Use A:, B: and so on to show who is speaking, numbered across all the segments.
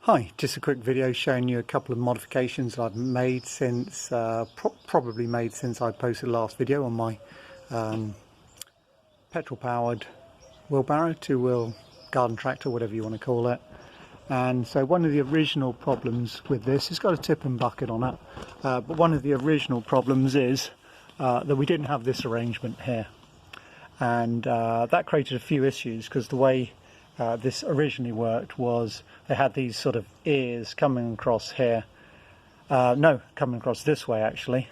A: Hi, just a quick video showing you a couple of modifications that I've made since, probably made since I posted the last video on my petrol powered wheelbarrow, two-wheel garden tractor, whatever you want to call it. And so one of the original problems with this, it's got a tip and bucket on it, but one of the original problems is that we didn't have this arrangement here. And that created a few issues because the way this originally worked was they had these sort of ears coming across here, coming across this way actually,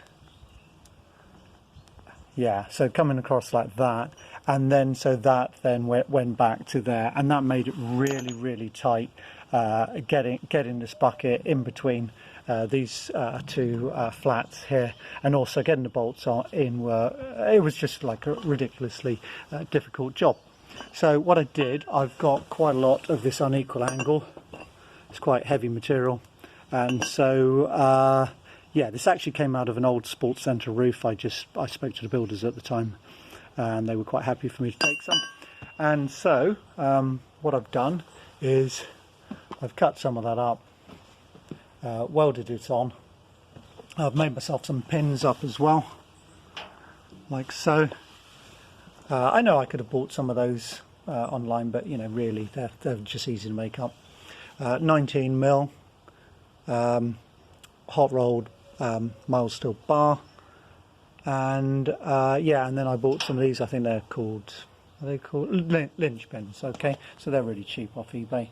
A: so coming across like that, and then so that then went back to there, and that made it really tight getting this bucket in between these two flats here, and also getting the bolts in it was just like a ridiculously difficult job. So what I did, I've got quite a lot of this unequal angle. It's quite heavy material, and so this actually came out of an old sports centre roof. I spoke to the builders at the time, and they were quite happy for me to take some. And so what I've done is I've cut some of that up, welded it on. I've made myself some pins up as well, like so. I know I could have bought some of those online, but you know, really they're just easy to make up. 19mm hot rolled mild steel bar, and and then I bought some of these. I think they're called lynch pins. Okay, so they're really cheap off eBay.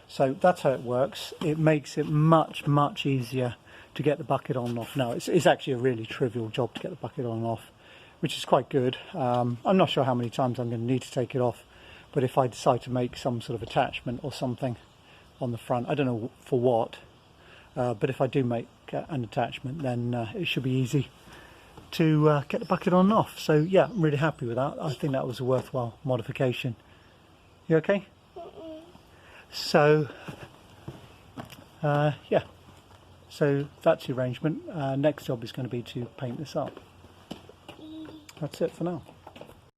A: So that's how it works. It makes it much easier to get the bucket on and off. Now it's actually a really trivial job to get the bucket on and off, which is quite good. I'm not sure how many times I'm going to need to take it off, but if I decide to make some sort of attachment or something on the front, I don't know for what, but if I do make an attachment, then it should be easy to get the bucket on and off. So yeah, I'm really happy with that. I think that was a worthwhile modification. You okay? So so that's the arrangement. Next job is going to be to paint this up. That's it for now.